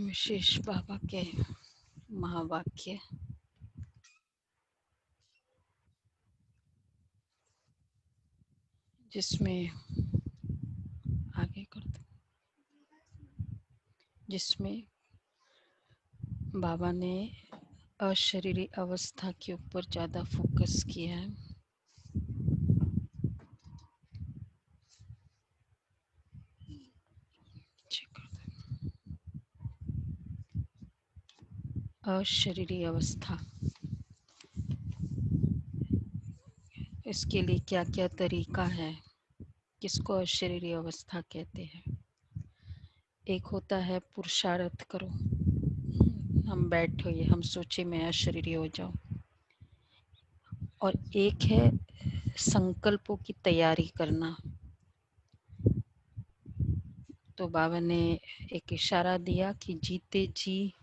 विशेष बाबा के महावाक्य। जिसमें आगे कर दो, जिसमें बाबा ने अशरीरी अवस्था के ऊपर ज़्यादा फोकस किया है। अशरीरी अवस्था, इसके लिए क्या क्या तरीका है, किसको अशरीरी अवस्था कहते हैं। एक होता है पुरुषार्थ करो, हम बैठे हम सोचे मैं अशरीरी हो जाऊं, और एक है संकल्पों की तैयारी करना। तो बाबा ने एक इशारा दिया कि जीते जी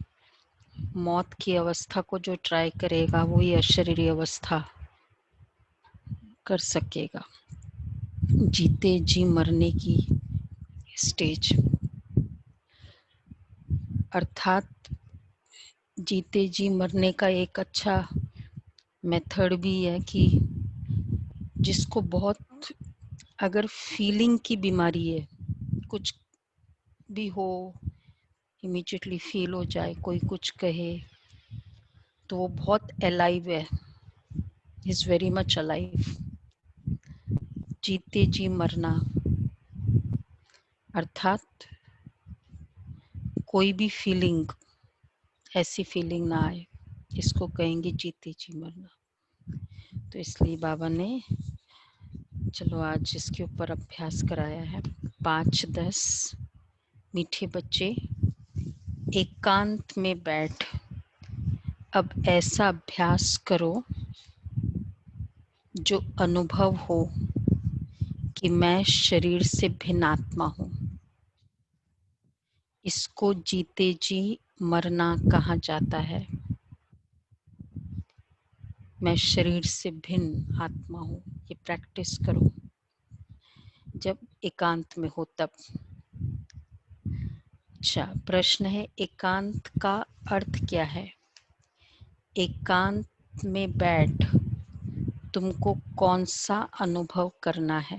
मौत की अवस्था को जो ट्राई करेगा वही अशरीरी अवस्था कर सकेगा। जीते जी मरने की स्टेज, अर्थात जीते जी मरने का एक अच्छा मेथड भी है कि जिसको बहुत अगर फीलिंग की बीमारी है, कुछ भी हो इमीडिएटली फील हो जाए, कोई कुछ कहे तो वो बहुत अलाइव है, इज वेरी मच अलाइव। जीते जी मरना अर्थात कोई भी फीलिंग, ऐसी फीलिंग ना आए, इसको कहेंगे जीते जी मरना। तो इसलिए बाबा ने चलो आज इसके ऊपर अभ्यास कराया है। 5-10 मीठे बच्चे एकांत में बैठ अब ऐसा अभ्यास करो जो अनुभव हो कि मैं शरीर से भिन्न आत्मा हूँ। इसको जीते जी मरना कहा जाता है। मैं शरीर से भिन्न आत्मा हूँ, ये प्रैक्टिस करो जब एकांत में हो तब। अच्छा, प्रश्न है एकांत का अर्थ क्या है। एकांत में बैठ तुमको कौन सा अनुभव करना है।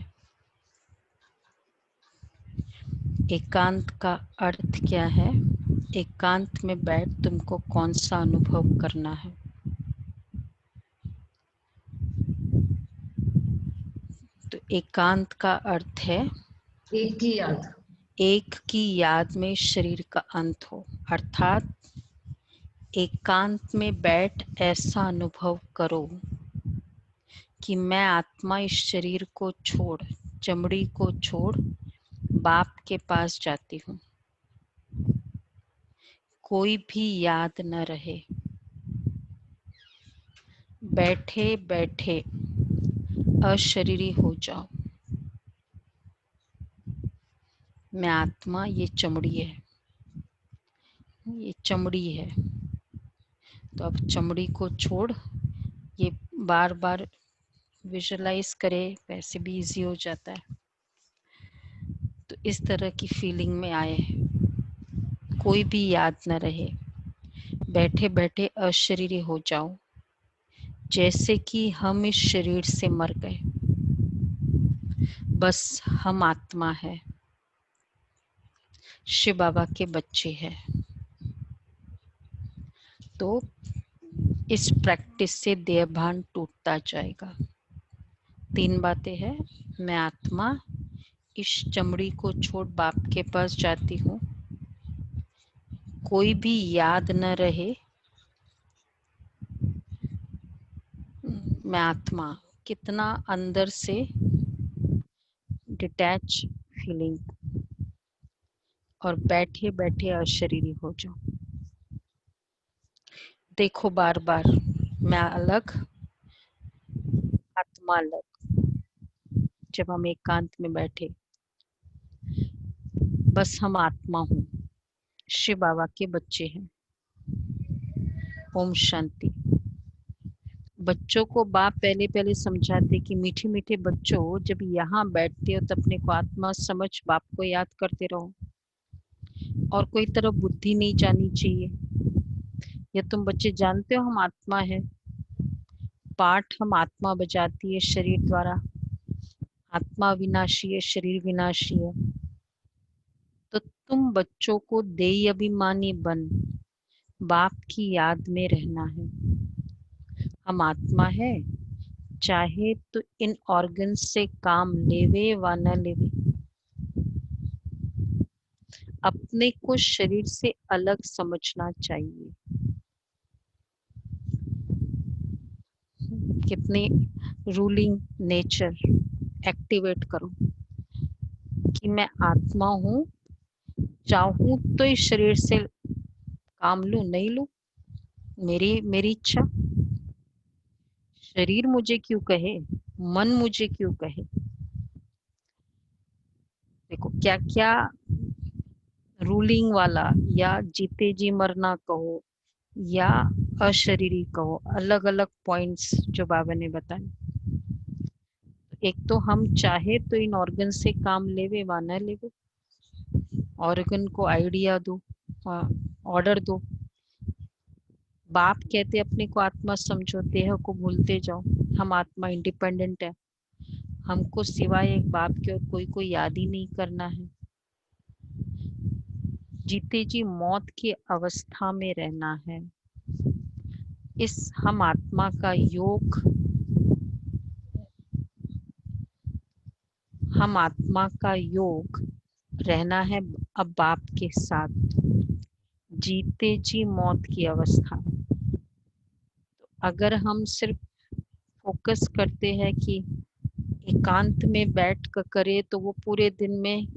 एकांत का अर्थ क्या है। एकांत में बैठ तुमको कौन सा अनुभव करना है। तो एकांत का अर्थ है एक की याद, एक की याद में शरीर का अंत हो, अर्थात एकांत में बैठ ऐसा अनुभव करो कि मैं आत्मा इस शरीर को छोड़, चमड़ी को छोड़ बाप के पास जाती हूँ। कोई भी याद न रहे, बैठे बैठे अशरीरी हो जाओ। मैं आत्मा, ये चमड़ी है, ये चमड़ी है। तो अब चमड़ी को छोड़, ये बार बार विजुलाइज करे, वैसे भी इजी हो जाता है। तो इस तरह की फीलिंग में आए, कोई भी याद न रहे, बैठे बैठे अशरीरी हो जाओ, जैसे कि हम इस शरीर से मर गए, बस हम आत्मा है, शिव बाबा के बच्चे हैं। तो इस प्रैक्टिस से देह भान टूटता जाएगा। 3 बातें हैं। मैं आत्मा इस चमड़ी को छोड़ बाप के पास जाती हूँ। कोई भी याद न रहे, मैं आत्मा, कितना अंदर से डिटैच फीलिंग, और बैठे बैठे अशरीरी हो जाओ। देखो बार बार मैं अलग, आत्मा अलग। जब हम एकांत में बैठे, बस हम आत्मा हूँ, शिव बाबा के बच्चे हैं। ओम शांति। बच्चों को बाप पहले पहले समझाते कि मीठे मीठे बच्चों, जब यहाँ बैठते हो तो अपने को आत्मा समझ बाप को याद करते रहो। और कोई तरफ बुद्धि नहीं जानी चाहिए। ये तुम बच्चे जानते हो हम आत्मा है, पाठ हम आत्मा बजाती है शरीर द्वारा। आत्मा विनाशी है, शरीर विनाशी है। तो तुम बच्चों को देही अभिमानी बन बाप की याद में रहना है। हम आत्मा है, चाहे तो इन ऑर्गन से काम लेवे व न लेवे, अपने को शरीर से अलग समझना चाहिए। कितनी रूलिंग नेचर एक्टिवेट करो कि मैं आत्मा हूँ, चाहूं तो इस शरीर से काम लूं नहीं लूं, मेरी मेरी इच्छा। शरीर मुझे क्यों कहे, मन मुझे क्यों कहे। देखो क्या क्या रूलिंग वाला या जीते जी मरना कहो या अशरीरी कहो, अलग अलग पॉइंट्स जो बाबा ने बताए। एक तो हम चाहे तो इन ऑर्गन से काम लेवे व न लेवे, ऑर्गन को आइडिया दो, ऑर्डर दो। बाप कहते अपने को आत्मा समझो, देह को भूलते जाओ। हम आत्मा इंडिपेंडेंट है, हमको सिवाय एक बाप के और कोई को याद ही नहीं करना है। जीते जी मौत की अवस्था में रहना है। इस हम आत्मा का योग, हम आत्मा का योग रहना है अब बाप के साथ, जीते जी मौत की अवस्था। तो अगर हम सिर्फ फोकस करते हैं कि एकांत में बैठ कर करे तो वो पूरे दिन में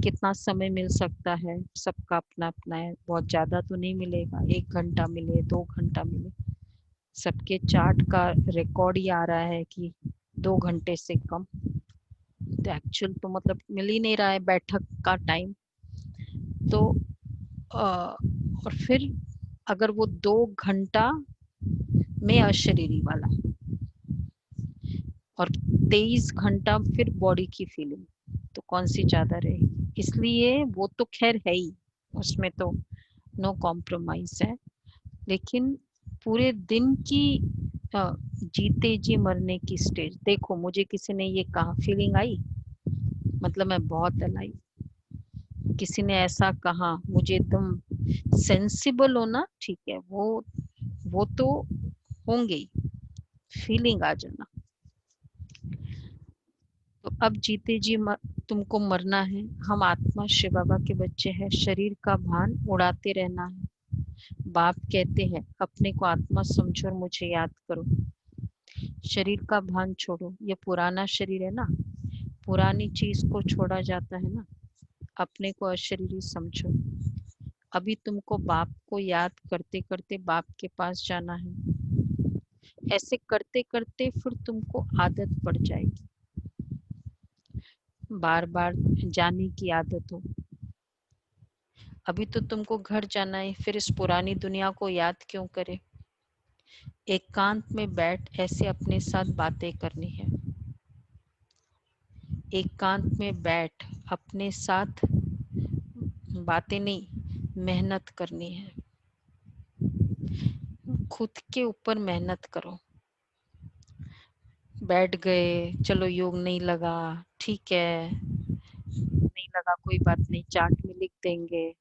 कितना समय मिल सकता है, सबका अपना अपना है। बहुत ज़्यादा तो नहीं मिलेगा, 1 घंटा मिले 2 घंटा मिले। सबके चार्ट का रिकॉर्ड ही आ रहा है कि 2 घंटे से कम। तो एक्चुअल तो मतलब मिल ही नहीं रहा है बैठक का टाइम। तो और फिर अगर वो 2 घंटा में अशरीरी वाला और 23 घंटा फिर बॉडी की फीलिंग, तो कौन सी ज्यादा रहेगी। इसलिए वो तो खैर है ही, उसमें तो नो कॉम्प्रोमाइज है। लेकिन पूरे दिन की जीते जी मरने की स्टेज देखो। मुझे किसी ने ये कहा, फीलिंग आई मतलब मैं बहुत अलाइव। किसी ने ऐसा कहा मुझे एकदम सेंसिबल होना, ठीक है, वो तो होंगे ही। फीलिंग आ जाना। तो अब जीते जी तुमको मरना है। हम आत्मा शिव बाबा के बच्चे हैं, शरीर का भान उड़ाते रहना है। बाप कहते हैं अपने को आत्मा समझो और मुझे याद करो। शरीर का भान छोड़ो, ये पुराना शरीर है ना, पुरानी चीज को छोड़ा जाता है ना। अपने को अशरीरी समझो। अभी तुमको बाप को याद करते करते बाप के पास जाना है। ऐसे करते करते फिर तुमको आदत पड़ जाएगी, बार बार जाने की आदत हो। अभी तो तुमको घर जाना है, फिर इस पुरानी दुनिया को याद क्यों करे। एकांत में बैठ ऐसे अपने साथ बातें करनी है। एकांत में बैठ अपने साथ बातें नहीं, मेहनत करनी है। खुद के ऊपर मेहनत करो। बैठ गए, चलो योग नहीं लगा, ठीक है, नहीं लगा कोई बात नहीं, चार्ट में लिख देंगे,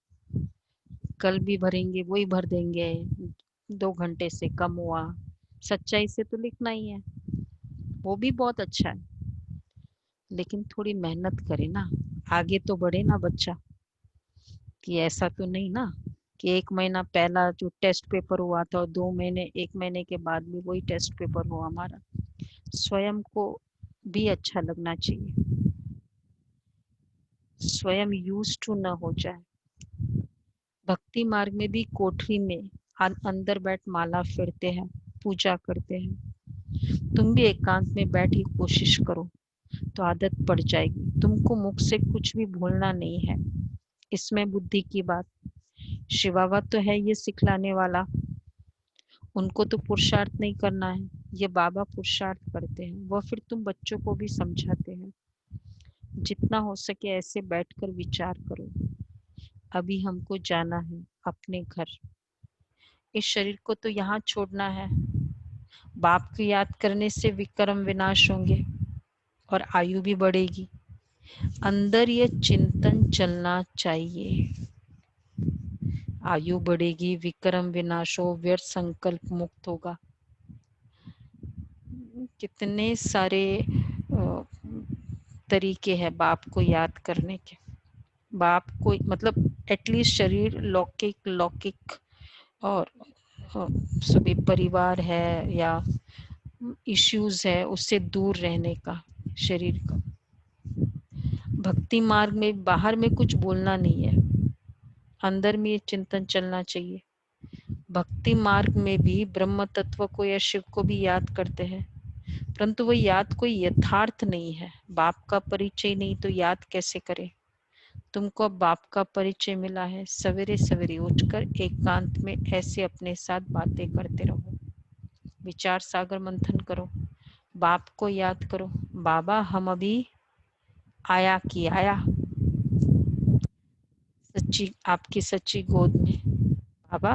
कल भी भरेंगे वही भर देंगे। 2 घंटे से कम हुआ, सच्चाई से तो लिखना ही है, वो भी बहुत अच्छा है। लेकिन थोड़ी मेहनत करे ना, आगे तो बढ़े ना बच्चा। कि ऐसा तो नहीं ना कि 1 महीना पहला जो टेस्ट पेपर हुआ था और 2 महीने 1 महीने के बाद भी वही टेस्ट पेपर हो हमारा। स्वयं को भी अच्छा लगना चाहिए, स्वयं यूज टू न हो जाए। भक्ति मार्ग में भी कोठरी में अंदर बैठ माला फिरते हैं, पूजा करते हैं। तुम भी एकांत में बैठ की कोशिश करो तो आदत पड़ जाएगी। तुमको मुख से कुछ भी भूलना नहीं है। इसमें बुद्धि की बात, शिवावा तो है ये सिखलाने वाला, उनको तो पुरुषार्थ नहीं करना है, ये बाबा पुरुषार्थ करते हैं। वह फिर तुम बच्चों को भी समझाते हैं। जितना हो सके ऐसे बैठकर विचार करो। अभी हमको जाना है अपने घर। इस शरीर को तो यहाँ छोड़ना है। बाप को याद करने से विक्रम विनाश होंगे और आयु भी बढ़ेगी। अंदर ये चिंतन चलना चाहिए। आयु बढ़ेगी, विक्रम विनाश हो, व्यर्थ संकल्प मुक्त होगा। कितने सारे तरीके हैं बाप को याद करने के। बाप को मतलब एटलीस्ट शरीर लौकिक लौकिक और सभी परिवार है या इश्यूज है उससे दूर रहने का शरीर का। भक्ति मार्ग में बाहर में कुछ बोलना नहीं है, अंदर में ये चिंतन चलना चाहिए। भक्ति मार्ग में भी ब्रह्म तत्व को या शिव को भी याद करते हैं, परंतु वो याद कोई यथार्थ नहीं है। बाप का परिचय नहीं तो याद कैसे करें। तुमको अब बाप का परिचय मिला है, सवेरे सवेरे उठकर एकांत में ऐसे अपने साथ बातें करते रहो, विचार सागर मंथन करो, बाप को याद करो। बाबा हम अभी आया कि आया सच्ची आपकी सच्ची गोद में। बाबा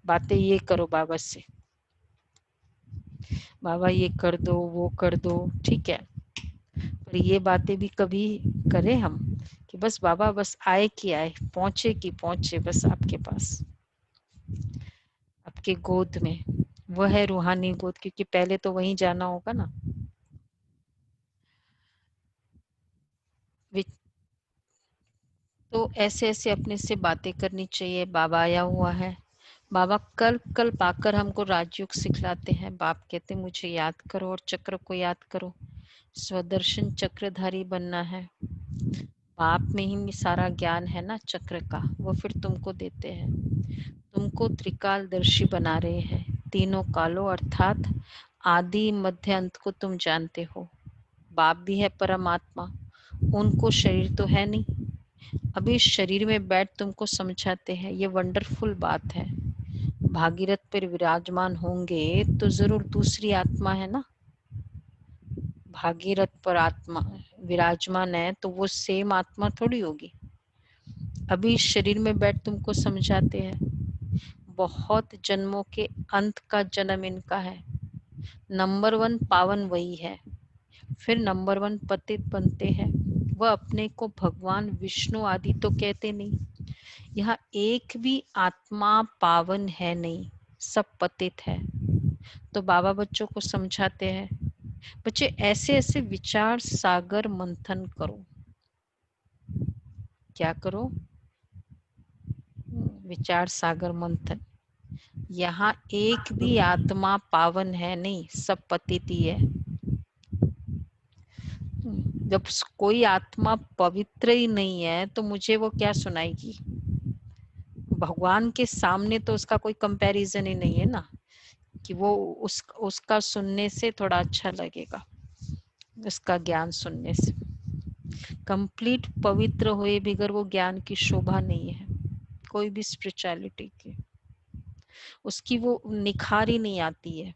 बातें ये करो बाबा से, बाबा ये कर दो वो कर दो, ठीक है। पर ये बातें भी कभी करें हम कि बस बाबा बस आए कि आए, पहुंचे कि पहुंचे बस आपके पास, आपके गोद में। वह है रूहानी गोद, क्योंकि पहले तो वहीं जाना होगा ना। तो ऐसे ऐसे अपने से बातें करनी चाहिए। बाबा आया हुआ है, बाबा कल कल पाकर हमको राजयोग सिखलाते हैं। बाप कहते मुझे याद करो और चक्र को याद करो, स्वदर्शन चक्रधारी बनना है। बाप में ही सारा ज्ञान है ना चक्र का, वो फिर तुमको देते हैं। तुमको त्रिकालदर्शी बना रहे हैं, तीनों कालों अर्थात आदि मध्य अंत को तुम जानते हो। बाप भी है परमात्मा, उनको शरीर तो है नहीं। अभी इस शरीर में बैठ तुमको समझाते हैं, ये वंडरफुल बात है। भागीरथ पर विराजमान होंगे तो जरूर दूसरी आत्मा है ना। भागीरथ पर आत्मा विराजमान है तो वो सेम आत्मा थोड़ी होगी। अभी इस शरीर में बैठ तुमको समझाते हैं, बहुत जन्मों के अंत का जन्म इनका है। नंबर 1 पावन वही है, फिर नंबर 1 पतित बनते हैं। वह अपने को भगवान विष्णु आदि तो कहते नहीं। यहाँ एक भी आत्मा पावन है नहीं, सब पतित है। तो बाबा बच्चों को समझाते हैं, बच्चे ऐसे ऐसे विचार सागर मंथन करो। क्या करो? विचार सागर मंथन। यहाँ एक भी आत्मा पावन है नहीं, सब पतित ही है। जब कोई आत्मा पवित्र ही नहीं है तो मुझे वो क्या सुनाएगी। भगवान के सामने तो उसका कोई कंपैरिजन ही नहीं है ना, कि वो उसका सुनने से थोड़ा अच्छा लगेगा, उसका ज्ञान सुनने से। कंप्लीट पवित्र हुए बगैर वो ज्ञान की शोभा नहीं है, कोई भी स्पिरिचुअलिटी की उसकी वो निखार ही नहीं आती है।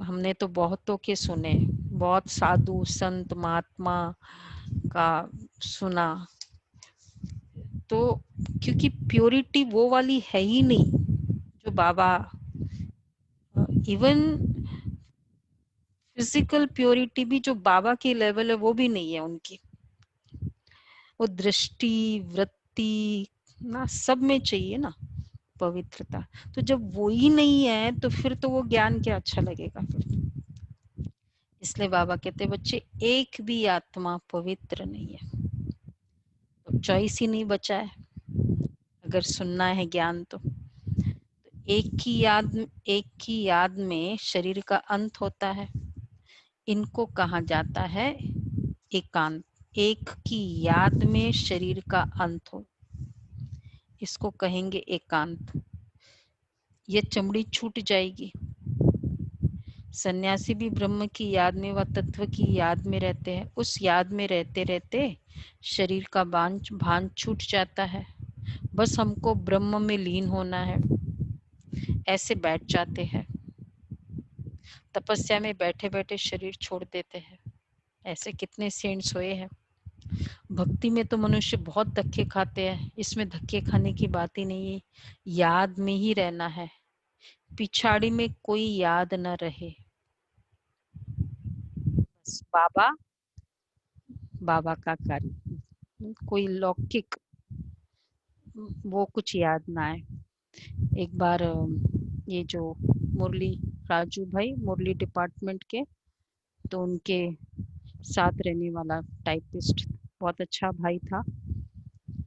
हमने तो बहुतों के सुने, बहुत साधु संत महात्मा का सुना, तो क्योंकि प्योरिटी वो वाली है ही नहीं जो बाबा, इवन फिजिकल प्योरिटी भी जो बाबा की लेवल है वो भी नहीं है उनकी। वो दृष्टि वृत्ति ना सब में चाहिए ना पवित्रता। तो जब वो ही नहीं है तो फिर तो वो ज्ञान क्या अच्छा लगेगा फिर। इसलिए बाबा कहते बच्चे एक भी आत्मा पवित्र नहीं है, तो चॉइस ही नहीं बचा है अगर सुनना है ज्ञान तो। एक की याद में शरीर का अंत होता है, इनको कहा जाता है एकांत। एक की याद में शरीर का अंत हो, इसको कहेंगे एकांत। ये चमड़ी छूट जाएगी। सन्यासी भी ब्रह्म की याद में व तत्व की याद में रहते हैं। उस याद में रहते रहते शरीर का भान छूट जाता है, बस हमको ब्रह्म में लीन होना है, ऐसे बैठ जाते हैं। तपस्या में बैठे बैठे शरीर छोड़ देते हैं, ऐसे कितने सेंट्स हुए हैं। भक्ति में तो मनुष्य बहुत धक्के खाते हैं, इसमें धक्के खाने की बात ही नहीं है। याद में ही रहना है, पिछाड़ी में कोई याद न रहे। बस बाबा, बाबा का कार्य, कोई लौकिक वो कुछ याद ना आए। एक बार ये जो मुरली, राजू भाई मुरली डिपार्टमेंट के, तो उनके साथ रहने वाला टाइपिस्ट बहुत अच्छा भाई था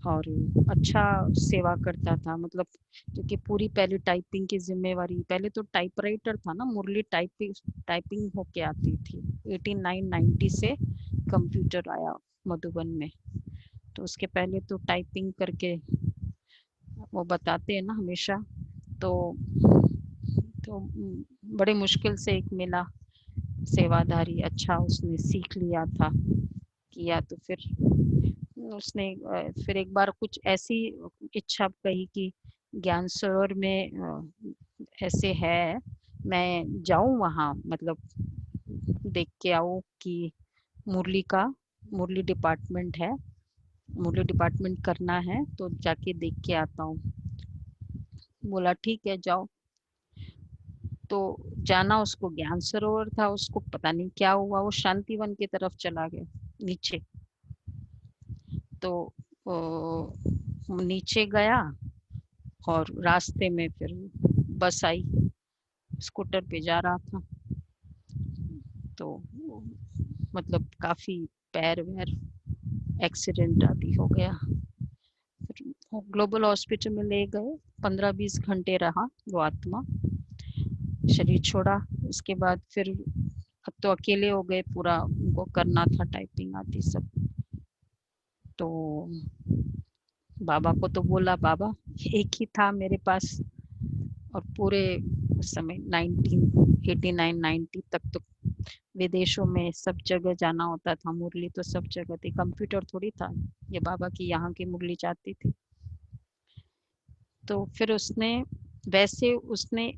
और अच्छा सेवा करता था। मतलब क्योंकि पूरी पहले टाइपिंग की जिम्मेवारी, पहले तो टाइपराइटर था ना, मुरली टाइपिंग होके आती थी। 8990 से कंप्यूटर आया मधुबन में, तो उसके पहले तो टाइपिंग करके वो बताते हैं ना हमेशा। तो बड़े मुश्किल से एक मिला सेवाधारी, अच्छा उसने सीख लिया था किया। तो फिर उसने फिर एक बार कुछ ऐसी इच्छा कही कि ज्ञान सरोवर में ऐसे है, मैं जाऊं वहाँ, मतलब देख के आऊं कि मुरली का, मुरली डिपार्टमेंट है, मुरली डिपार्टमेंट करना है, तो जाके देख के आता हूँ। बोला ठीक है जाओ। तो जाना उसको ज्ञान सरोवर था, उसको पता नहीं क्या हुआ, वो शांतिवन की तरफ चला गया नीचे। तो नीचे गया और रास्ते में फिर बस आई, स्कूटर पे जा रहा था, तो मतलब काफी पैर वैर एक्सीडेंट आदि हो गया। फिर ग्लोबल हॉस्पिटल में ले गए, 15-20 घंटे रहा वो आत्मा, शरीर छोड़ा। उसके बाद फिर अब तो अकेले हो गए, पूरा उनको करना था टाइपिंग आदि सब। तो बाबा को तो बोला, बाबा एक ही था मेरे पास, और पूरे उस समय 1989-90 तक तो विदेशों में सब जगह जाना होता था, मुरली तो सब जगह थी, कंप्यूटर थोड़ी था, ये बाबा की यहाँ की मुरली जाती थी। तो फिर उसने, वैसे उसने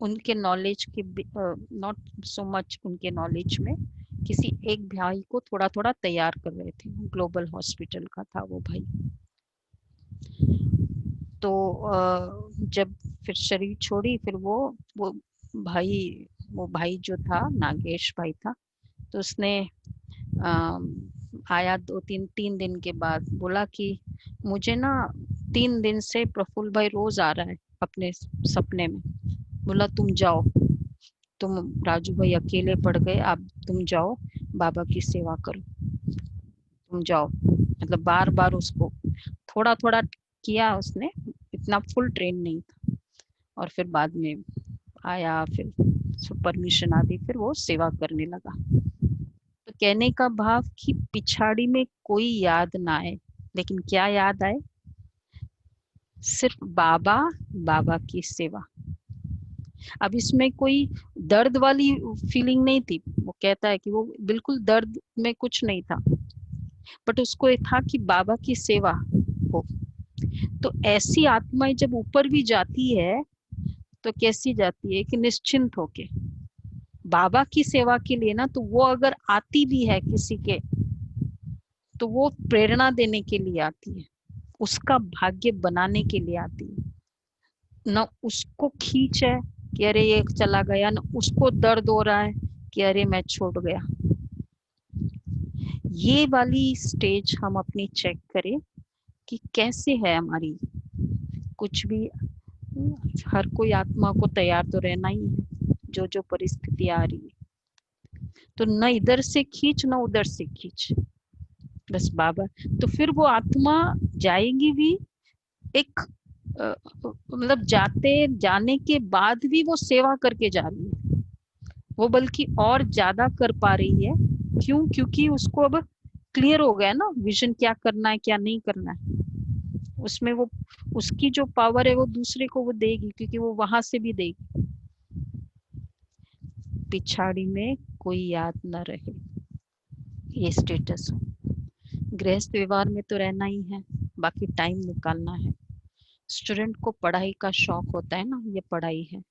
उनके नॉलेज की, नॉट सो मच उनके नॉलेज में, किसी एक भाई को थोड़ा थोड़ा तैयार कर रहे थे, ग्लोबल हॉस्पिटल का था वो भाई। तो जब फिर शरीर छोड़ी, फिर भाई वो भाई जो था, नागेश भाई था, तो उसने आया 2-3 दिन के बाद, बोला कि मुझे ना 3 दिन से प्रफुल्ल भाई रोज आ रहा है अपने सपने में। बोला तुम जाओ, तुम राजू भाई अकेले पड़ गए, आप तुम जाओ बाबा की सेवा करो, तुम जाओ। मतलब बार बार उसको थोड़ा थोड़ा किया उसने, इतना फुल ट्रेन नहीं था। और फिर बाद में आया, फिर परमिशन आ गई, फिर वो सेवा करने लगा। तो कहने का भाव कि पिछाड़ी में कोई याद ना आए, लेकिन क्या याद आए, सिर्फ बाबा, बाबा की सेवा। अब इसमें कोई दर्द वाली फीलिंग नहीं थी, वो कहता है कि वो बिल्कुल दर्द में कुछ नहीं था, बट उसको ये था कि बाबा की सेवा हो। तो ऐसी आत्माएं जब ऊपर भी जाती है तो कैसी जाती है कि निश्चिंत होके बाबा की सेवा के लिए ना, तो वो अगर आती भी है किसी के, तो वो प्रेरणा देने के लिए आती है, उसका भाग्य बनाने के लिए आती है। न उसको खींच है कि अरे ये चला गया, न उसको दर्द हो रहा है कि अरे मैं छूट गया। ये वाली स्टेज हम अपनी चेक करें कि कैसे है हमारी। कुछ भी, हर कोई आत्मा को तैयार तो रहना ही है, जो जो परिस्थिति आ रही है, तो न इधर से खींच न उधर से खींच, बस बाबा। तो फिर वो आत्मा जाएगी भी एक, मतलब जाने के बाद भी वो सेवा करके जा रही है, वो बल्कि और ज्यादा कर पा रही है। क्यों? क्योंकि उसको अब क्लियर हो गया ना विजन, क्या करना है क्या नहीं करना है। उसमें वो, उसकी जो पावर है वो दूसरे को वो देगी, क्योंकि वो वहां से भी देगी। पिछाड़ी में कोई याद न रहे, ये स्टेटस हो। गृहस्थ व्यवहार में तो रहना ही है, बाकी टाइम निकालना है। स्टूडेंट को पढ़ाई का शौक होता है ना, ये पढ़ाई है।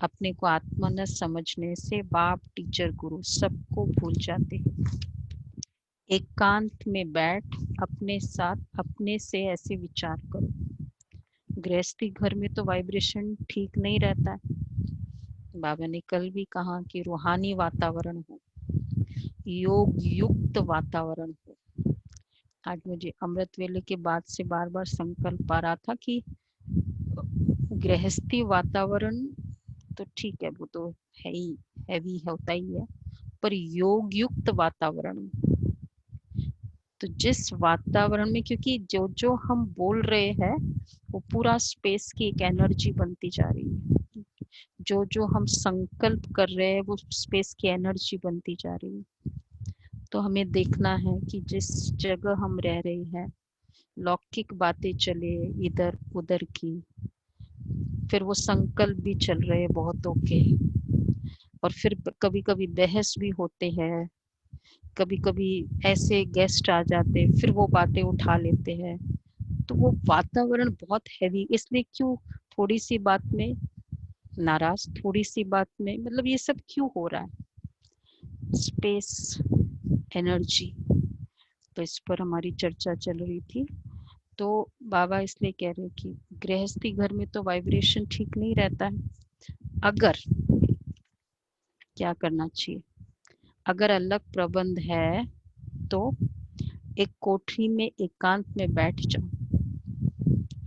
अपने को आत्मा न समझने से बाप, टीचर, गुरु सबको भूल जाते हैं। एकांत में बैठ अपने साथ अपने से ऐसे विचार करो। गृहस्थी घर में तो वाइब्रेशन ठीक नहीं रहता है। बाबा ने कल भी कहा कि रूहानी वातावरण हो, योग युक्त वातावरण हो। आज मुझे अमृत वेले के बाद से बार बार संकल्प आ रहा था कि गृहस्थी वातावरण तो ठीक है, वो तो है ही, हैवी होता ही है, पर योग युक्त वातावरण, तो जिस वातावरण में, क्योंकि जो जो हम बोल रहे हैं वो पूरा स्पेस की एक एनर्जी बनती जा रही है, जो जो हम संकल्प कर रहे हैं वो स्पेस की एनर्जी बनती जा रही है। तो हमें देखना है कि जिस जगह हम रह रहे हैं, लौकिक बातें चले इधर उधर की, फिर वो संकल्प भी चल रहे हैं बहुतों के, और फिर कभी कभी बहस भी होते हैं, कभी कभी ऐसे गेस्ट आ जाते हैं फिर वो बातें उठा लेते हैं, तो वो वातावरण बहुत हैवी। इसलिए क्यों थोड़ी सी बात में नाराज, थोड़ी सी बात में, मतलब ये सब क्यों हो रहा है? स्पेस, एनर्जी, तो इस पर हमारी चर्चा चल रही थी। तो बाबा इसलिए कह रहे कि गृहस्थी घर में तो वाइब्रेशन ठीक नहीं रहता है। अगर क्या करना चाहिए, अगर अलग प्रबंध है तो एक कोठरी में एकांत में बैठ जाओ।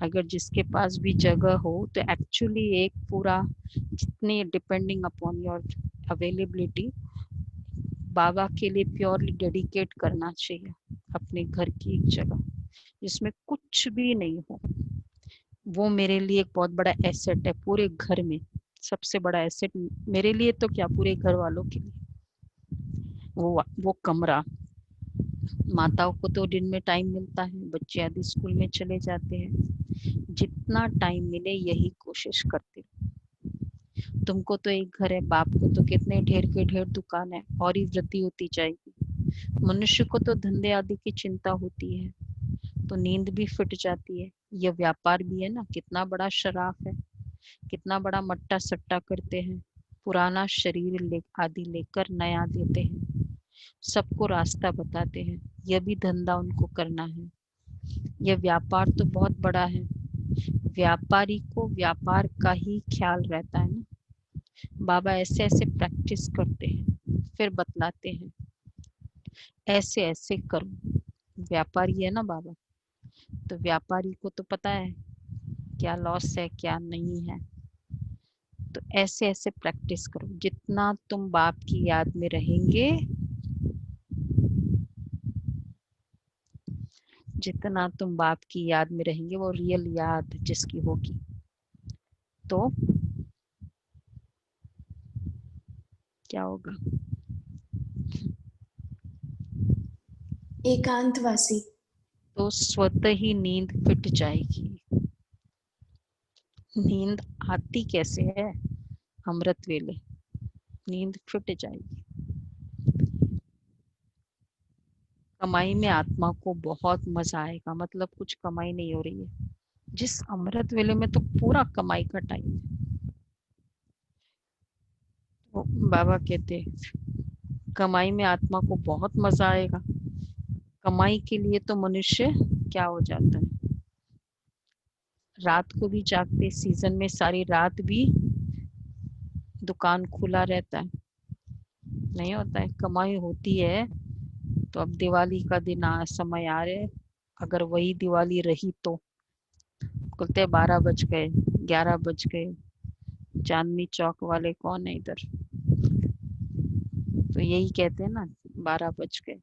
अगर जिसके पास भी जगह हो तो एक्चुअली एक पूरा, जितने डिपेंडिंग अपॉन योर अवेलेबिलिटी, बाबा के लिए प्योरली डेडिकेट करना चाहिए अपने घर की एक जगह जिसमें कुछ भी नहीं हो। वो मेरे लिए एक बहुत बड़ा एसेट है पूरे घर में, सबसे बड़ा एसेट मेरे लिए तो क्या, पूरे घर वालों के लिए वो कमरा। माताओं को तो दिन में टाइम मिलता है, बच्चे आदि स्कूल में चले जाते हैं, जितना टाइम मिले यही कोशिश करती हूँ। तुमको तो एक घर है, बाप को तो कितने ढेर के ढेर दुकान है, और ही वृद्धि होती जाएगी। मनुष्य को तो धंधे आदि की चिंता होती है, तो नींद भी फिट जाती है। यह व्यापार भी है ना, कितना बड़ा शराफ है, कितना बड़ा मट्टा सट्टा करते हैं, पुराना शरीर आदि लेकर नया देते हैं, सबको रास्ता बताते हैं, यह भी धंधा उनको करना है। यह व्यापार तो बहुत बड़ा है, व्यापारी को व्यापार का ही ख्याल रहता है ना। बाबा ऐसे ऐसे प्रैक्टिस करते हैं, फिर बतलाते हैं ऐसे ऐसे करो। व्यापारी है ना बाबा, तो व्यापारी को तो पता है क्या लॉस है क्या नहीं है, तो ऐसे ऐसे प्रैक्टिस करो। जितना तुम बाप की याद में रहेंगे, जितना तुम बाप की याद में रहेंगे, वो रियल याद जिसकी होगी, तो क्या होगा? एकांतवासी, तो स्वतः ही नींद फिट जाएगी। नींद आती कैसे है? अमृत वेले नींद फिट जाएगी। कमाई में आत्मा को बहुत मजा आएगा, मतलब कुछ कमाई नहीं हो रही है, जिस अमृत वेले में तो पूरा कमाई का टाइम है। तो बाबा कहते कमाई में आत्मा को बहुत मजा आएगा। कमाई के लिए तो मनुष्य क्या हो जाता है, रात को भी जागते, सीजन में सारी रात भी दुकान खुला रहता है, नहीं होता है, कमाई होती है। तो अब दिवाली का दिन समय आ रहे, अगर वही दिवाली रही तो बोलते 12 बज गए, 11 बज गए, चांदनी चौक वाले कौन है इधर, तो यही कहते हैं ना 12 बज गए।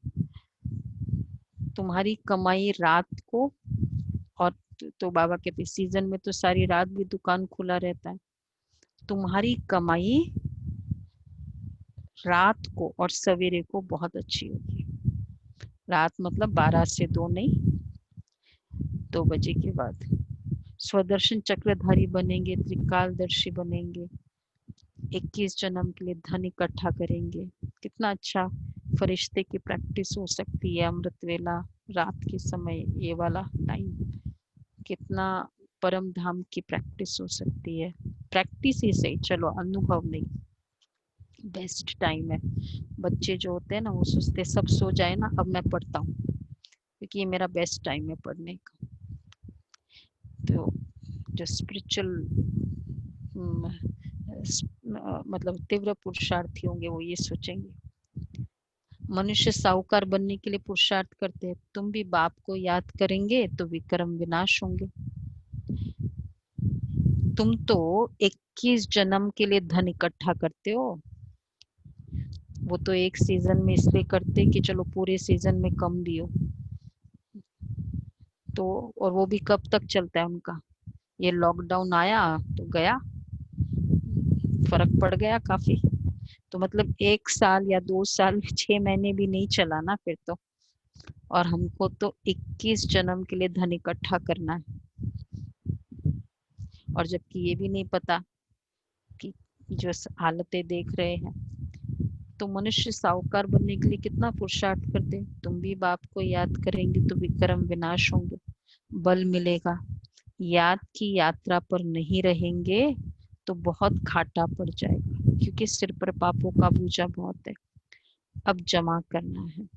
तुम्हारी कमाई रात को, और तो बाबा कहते सीजन में तो सारी रात भी दुकान खुला रहता है, तुम्हारी कमाई रात को और सवेरे को बहुत अच्छी होगी। रात मतलब 12 से 2 नहीं, 2 बजे के बाद स्वदर्शन चक्रधारी बनेंगे, त्रिकालदर्शी बनेंगे, 21 जन्म के लिए धन इकट्ठा करेंगे। कितना अच्छा फरिश्ते की प्रैक्टिस हो सकती है अमृत वेला, रात के समय ये वाला टाइम, कितना परम धाम की प्रैक्टिस हो सकती है। प्रैक्टिस ही सही, चलो अनुभव नहीं। बेस्ट टाइम है। बच्चे जो होते हैं ना वो सोचते हैं सब सो जाए ना, अब मैं पढ़ता हूँ, क्योंकि ये मेरा बेस्ट टाइम है पढ़ने का। तो जो स्पिरिचुअल मतलब तीव्र पुरुषार्थी होंगे वो ये सोचेंगे। मनुष्य साहूकार बनने के लिए पुरुषार्थ करते हैं, तुम भी बाप को याद करेंगे तो विक्रम विनाश होंगे। तुम तो 21 जन्म के लिए धन इकट्ठा करते हो, वो तो एक सीजन में इसलिए करते कि चलो पूरे सीजन में कम भी हो। तो और वो भी कब तक चलता है उनका, ये लॉकडाउन आया तो गया, फर्क पड़ गया काफी। तो मतलब 1 साल या 2 साल 6 महीने भी नहीं चला ना फिर तो। और हमको तो 21 जन्म के लिए धन इकट्ठा करना है, और जबकि ये भी नहीं पता कि जो हालतें देख रहे हैं। तो मनुष्य साहूकार बनने के लिए कितना पुरुषार्थ करते, तुम भी बाप को याद करेंगे तो विक्रम विनाश होंगे, बल मिलेगा। याद की यात्रा पर नहीं रहेंगे तो बहुत घाटा पड़ जाएगा, क्योंकि सिर पर पापों का बोझा बहुत है। अब जमा करना है,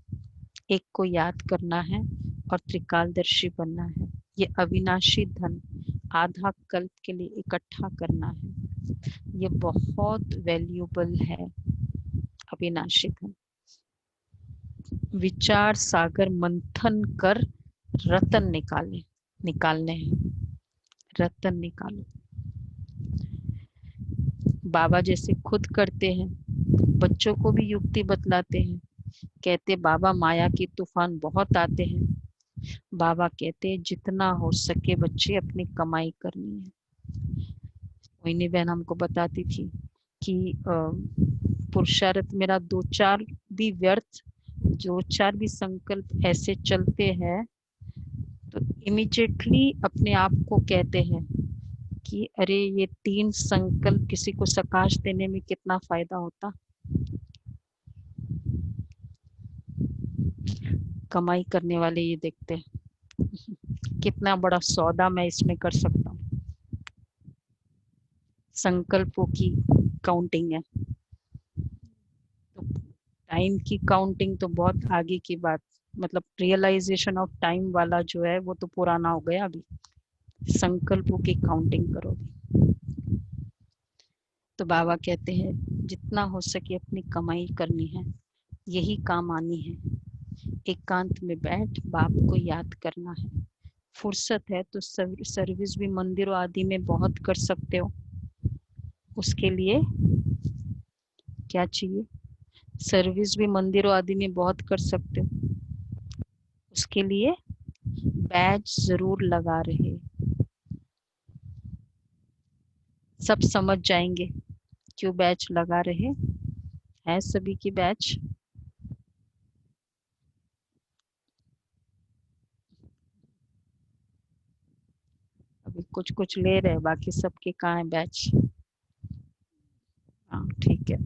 एक को याद करना है और त्रिकालदर्शी बनना है। ये अविनाशी धन आधा कल्प के लिए इकट्ठा करना है, ये बहुत वैल्यूएबल है। अविनाशी धन विचार सागर मंथन कर रतन निकालने हैं, रतन निकालो। बाबा जैसे खुद करते हैं, बच्चों को भी युक्ति बतलाते हैं। कहते बाबा माया की तूफान बहुत आते हैं, बाबा कहते जितना हो सके बच्चे अपनी कमाई करनी है। मोहिनी बहन हमको बताती थी कि पुरुषार्थ मेरा 2-4 भी व्यर्थ, 2-4 भी संकल्प ऐसे चलते हैं तो इमीडिएटली अपने आप को कहते हैं कि अरे ये 3 संकल्प किसी को सकाश देने में कितना फायदा होता। कमाई करने वाले ये देखते हैं कितना बड़ा सौदा मैं इसमें कर सकता हूँ। संकल्पों की काउंटिंग है, तो टाइम की काउंटिंग तो बहुत आगे की बात, मतलब रियलाइजेशन ऑफ टाइम वाला जो है वो तो पुराना हो गया। अभी संकल्पों की काउंटिंग करोगे तो बाबा कहते हैं जितना हो सके अपनी कमाई करनी है, यही काम आनी है। एकांत में बैठ बाप को याद करना है। फुर्सत है तो सर्विस भी मंदिरों आदि में बहुत कर सकते हो। उसके लिए क्या चाहिए, सर्विस भी मंदिरों आदि में बहुत कर सकते हो। उसके लिए बैच जरूर लगा रहे, सब समझ जाएंगे क्यों बैच लगा रहे हैं। सभी की बैच अभी कुछ कुछ ले रहे, बाकी सबके कहाँ है बैच। हाँ ठीक है।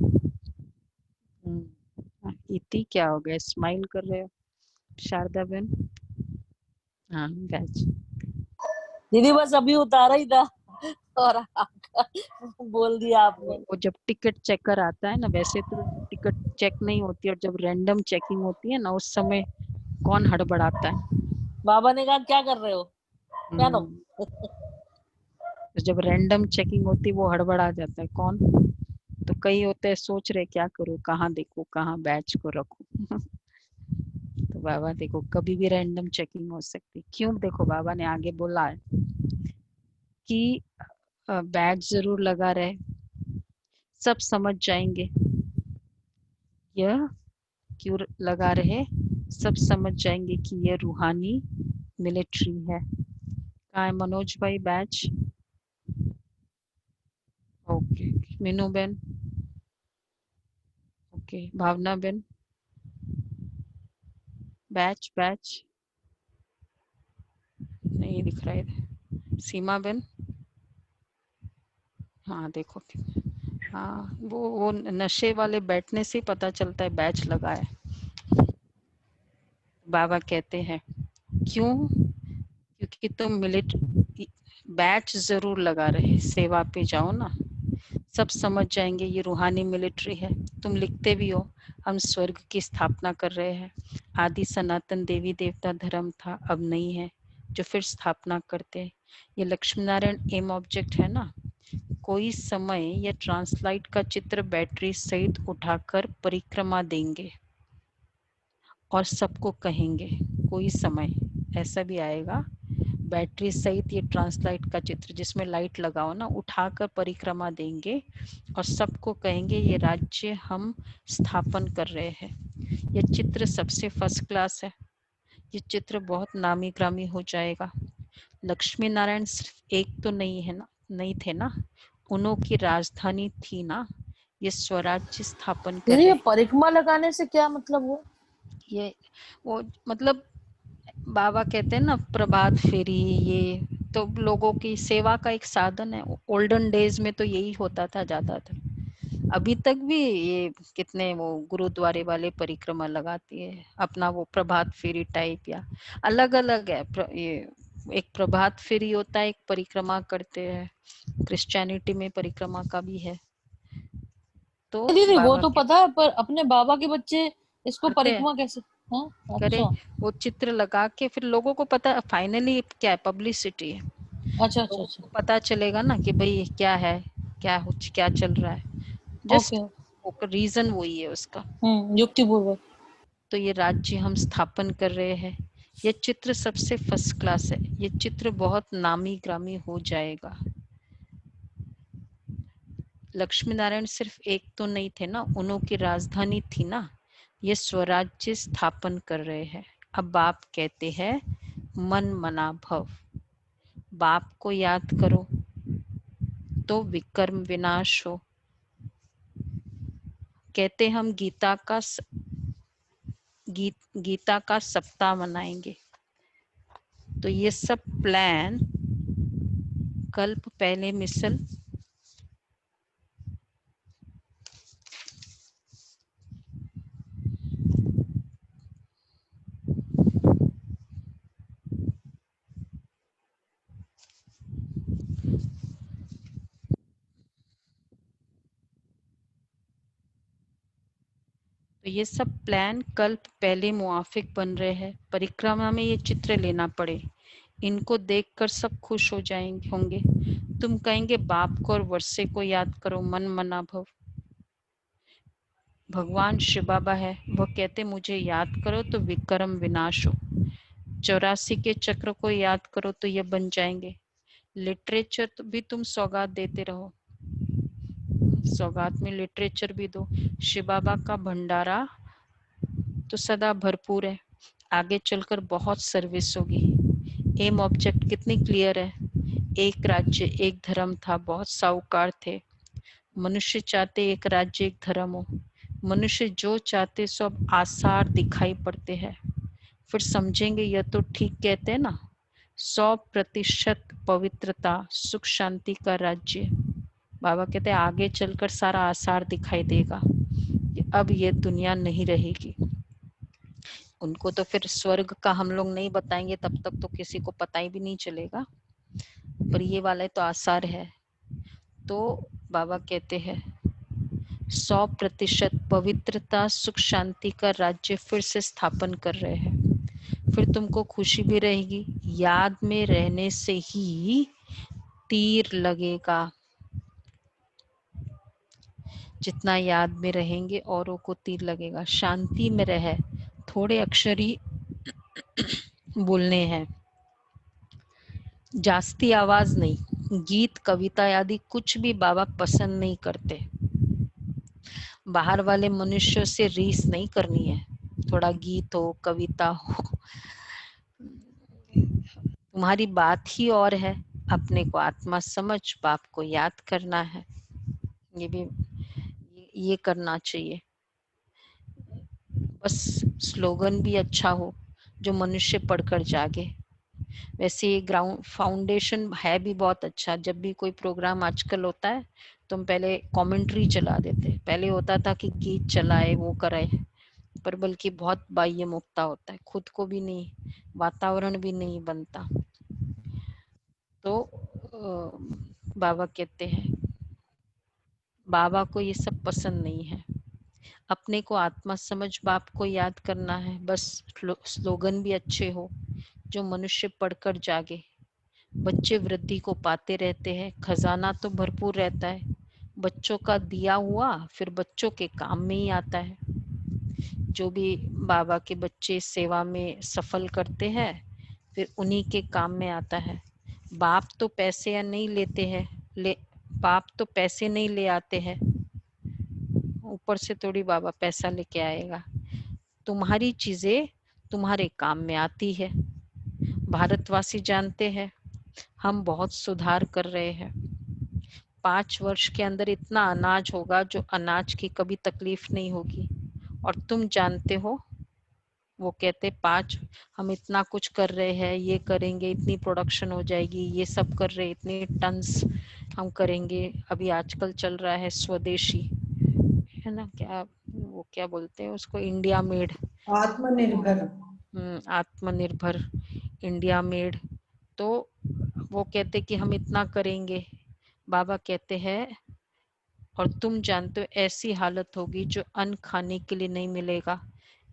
इति क्या हो गया, स्माइल कर रहे हो शारदा बहन। हाँ बैच दीदी बस अभी उतारा ही था और बोल दिया आपने। वो जब टिकट चेकर आता है ना, वैसे तो टिकट चेक नहीं होती, और जब रैंडम चेकिंग होती है ना उस समय कौन हड़बड़ाता है। बाबा ने कहा क्या कर रहे हो, क्या नो। तो जब रैंडम चेकिंग होती है वो हड़बड़ा जाता है कौन। तो कई होते हैं सोच रहे क्या करूँ, कहाँ देखूँ, कहाँ बैच को रखूँ तो बाबा देखो कभी भी रैंडम चेकिंग हो सकती। क्यों, देखो बाबा ने आगे बोला है कि बैच जरूर लगा रहे, सब समझ जाएंगे। यह क्यों लगा रहे, सब समझ जाएंगे कि यह रूहानी मिलिट्री है। कहाँ है मनोज भाई batch. Okay Meenu ben, okay Bhavna ben batch batch नहीं दिख रहा है। सीमा बेन, हाँ देखो, हाँ वो नशे वाले बैठने से पता चलता है बैच लगा है। बाबा कहते हैं क्यों, क्योंकि तुम बैच जरूर लगा रहे, सेवा पे जाओ ना, सब समझ जाएंगे ये रूहानी मिलिट्री है। तुम लिखते भी हो, हम स्वर्ग की स्थापना कर रहे हैं। आदि सनातन देवी देवता धर्म था, अब नहीं है, जो फिर स्थापना करते हैं। ये लक्ष्मी नारायण एम ऑब्जेक्ट है ना। कोई समय या ट्रांसलाइट का चित्र बैटरी सहित उठाकर परिक्रमा देंगे और सबको कहेंगे। कोई समय ऐसा भी आएगा, बैटरी सहित ये ट्रांसलाइट का चित्र जिसमें लाइट लगाओ ना, उठाकर परिक्रमा देंगे और सबको कहेंगे ये राज्य हम स्थापन कर रहे हैं। ये चित्र सबसे फर्स्ट क्लास है, ये चित्र बहुत नामी ग्रामी हो जाएगा। लक्ष्मी नारायण सिर्फ एक तो नहीं है ना, नहीं थे ना, उन्हों की राजधानी थी ना। ये स्वराज्य स्थापन कर दीदी, ये रहे। परिक्रमा लगाने से क्या मतलब हुआ? ये वो मतलब बाबा कहते हैं ना प्रभात फेरी, ये तो लोगों की सेवा का एक साधन है। ओल्डन डेज में तो यही होता था ज्यादातर। अभी तक भी ये कितने वो गुरुद्वारे वाले परिक्रमा लगाती है अपना, वो प्रभात फेरी टाइप या अलग अलग है। ये एक प्रभात फेरी होता है, एक परिक्रमा करते हैं। क्रिश्चियनिटी में परिक्रमा का भी है। तो दीदी वो बाबा तो के पता है, पर अपने बाबा के बच्चे इसको करते हैं, परिक्रमा कैसे? हाँ, करे अच्छा वो चित्र लगा के, फिर लोगों को पता, फाइनली क्या है, पब्लिसिटी है। अच्छा अच्छा लोगों अच्छा। को पता चलेगा ना कि भाई ये क्या है, क्या चल रहा है। ओके। जस्ट रीजन वही है उसका। युक्तिपूर्वक। तो ये राज्य हम स्थापन कर रहे हैं। ये चित्र सबसे फर्स्ट क्लास है, ये चित्र बहुत नामी ग्रामी हो जाएगा। लक्ष्मी नारायण सिर्फ एक तो नहीं थे ना, उन्हों की राजधानी थी ना। ये स्वराज्य स्थापन कर रहे हैं। अब बाप कहते हैं मन मना भव, बाप को याद करो तो विकर्म विनाश हो। कहते हम गीता का सप्ताह मनाएंगे। तो ये सब प्लान कल्प पहले मिसल तो ये सब प्लान कल्प पहले मुआफिक बन रहे हैं। परिक्रमा में ये चित्र लेना पड़े, इनको देखकर सब खुश हो जाएंगे होंगे। तुम कहेंगे बाप को और वर्षे को याद करो, मन मना भव। भगवान शिव बाबा है, वो कहते मुझे याद करो तो विक्रम विनाश हो। 84 के चक्र को याद करो तो ये बन जाएंगे। लिटरेचर तो भी तुम सौगात देते रहो, सौगात में लिटरेचर भी दो। शिव बाबा का भंडारा तो सदा भरपूर है, आगे चलकर बहुत सर्विस होगी। एम ऑब्जेक्ट कितनी क्लियर है। एक राज्य एक धर्म था, बहुत साहूकार थे। मनुष्य चाहते एक राज्य एक धर्म हो। मनुष्य जो चाहते सब आसार दिखाई पड़ते हैं। फिर समझेंगे यह तो ठीक कहते हैं ना, 100% पवित्रता सुख शांति का राज्य। बाबा कहते हैं आगे चलकर सारा आसार दिखाई देगा, अब ये दुनिया नहीं रहेगी। उनको तो फिर स्वर्ग का हम लोग नहीं बताएंगे, तब तक तो किसी को पता ही भी नहीं चलेगा, पर ये वाले तो आसार है। तो बाबा कहते हैं 100% पवित्रता सुख शांति का राज्य फिर से स्थापन कर रहे हैं। फिर तुमको खुशी भी रहेगी, याद में रहने से ही तीर लगेगा। जितना याद में रहेंगे औरों को तीर लगेगा। शांति में रहे, थोड़े अक्षर ही बोलने हैं, जास्ती आवाज नहीं। गीत कविता आदि कुछ भी बाबा पसंद नहीं करते। बाहर वाले मनुष्यों से रीस नहीं करनी है। थोड़ा गीत हो कविता हो, तुम्हारी बात ही और है। अपने को आत्मा समझ, बाप को याद करना है। ये भी ये करना चाहिए। बस स्लोगन भी अच्छा हो जो मनुष्य पढ़कर जागे। वैसे ये ग्राउंड फाउंडेशन है भी बहुत अच्छा। जब भी कोई प्रोग्राम आजकल होता है तो हम पहले कमेंट्री चला देते। पहले होता था कि गीत चलाए वो कराए, पर बल्कि बहुत बाह्य मुक्ता होता है, खुद को भी नहीं, वातावरण भी नहीं बनता। तो बाबा कहते हैं बाबा को ये सब पसंद नहीं है। अपने को आत्मा समझ बाप को याद करना है, बस स्लोगन भी अच्छे हो, जो मनुष्य पढ़कर जागे। बच्चे वृद्धि को पाते रहते हैं, खजाना तो भरपूर रहता है। बच्चों का दिया हुआ फिर बच्चों के काम में ही आता है। जो भी बाबा के बच्चे सेवा में सफल करते हैं, फिर उन्हीं के काम में आता है। बाप तो पैसे या नहीं लेते हैं, बाप तो पैसे नहीं ले आते हैं, ऊपर से थोड़ी बाबा पैसा लेके आएगा। तुम्हारी चीजें तुम्हारे काम में आती है। भारतवासी जानते हैं हम बहुत सुधार कर रहे हैं। 5 वर्ष के अंदर इतना अनाज होगा जो अनाज की कभी तकलीफ नहीं होगी। और तुम जानते हो, वो कहते 5 हम इतना कुछ कर रहे हैं, ये करेंगे, इतनी प्रोडक्शन हो जाएगी, ये सब कर रहे, इतने टन्स हम करेंगे। अभी आजकल चल रहा है स्वदेशी, है ना, क्या वो क्या बोलते हैं उसको, इंडिया मेड, आत्मनिर्भर। आत्मनिर्भर इंडिया मेड। तो वो कहते कि हम इतना करेंगे। बाबा कहते हैं और तुम जानते हो ऐसी हालत होगी जो अन्न खाने के लिए नहीं मिलेगा।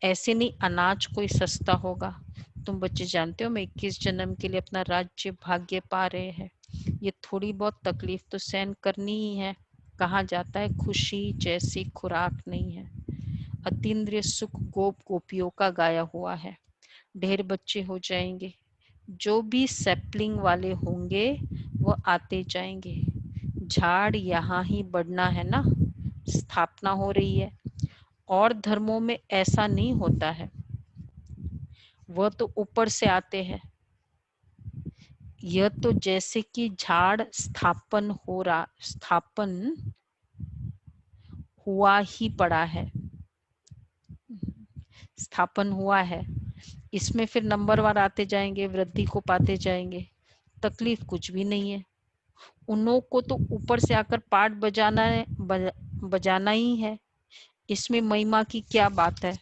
ऐसे नहीं अनाज कोई सस्ता होगा। तुम बच्चे जानते हो हम 21 जन्म के लिए अपना राज्य भाग्य पा रहे हैं। ये थोड़ी बहुत तकलीफ तो सहन करनी ही है। कहा जाता है खुशी जैसी खुराक नहीं है। अतीन्द्रिय सुख गोप गोपियों का गाया हुआ है। ढेर बच्चे हो जाएंगे, जो भी सैपलिंग वाले होंगे वो आते जाएंगे। झाड़ यहाँ ही बढ़ना है ना, स्थापना हो रही है। और धर्मों में ऐसा नहीं होता है, वह तो ऊपर से आते हैं। यह तो जैसे कि झाड़ स्थापन हुआ ही पड़ा है, स्थापन हुआ है। इसमें फिर नंबरवार आते जाएंगे, वृद्धि को पाते जाएंगे। तकलीफ कुछ भी नहीं है। उन्हों को तो ऊपर से आकर पाठ बजाना ही है। इसमें महिमा की क्या बात है।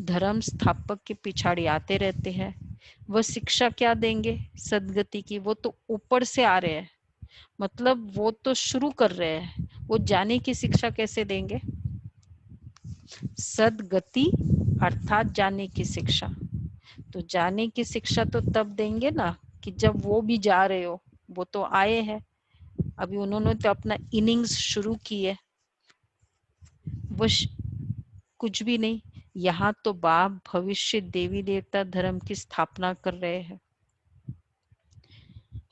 धर्म स्थापक के पिछाड़ी आते रहते हैं। वह शिक्षा क्या देंगे सदगति की, वो तो ऊपर से आ रहे हैं, मतलब वो तो शुरू कर रहे हैं। वो जाने की शिक्षा कैसे देंगे। सदगति अर्थात जाने की शिक्षा। तो जाने की शिक्षा तो तब देंगे ना कि जब वो भी जा रहे हो। वो तो आए हैं, अभी उन्होंने तो अपना इनिंग्स शुरू की है। वो कुछ भी नहीं। यहाँ तो बाप भविष्य देवी देवता धर्म की स्थापना कर रहे हैं।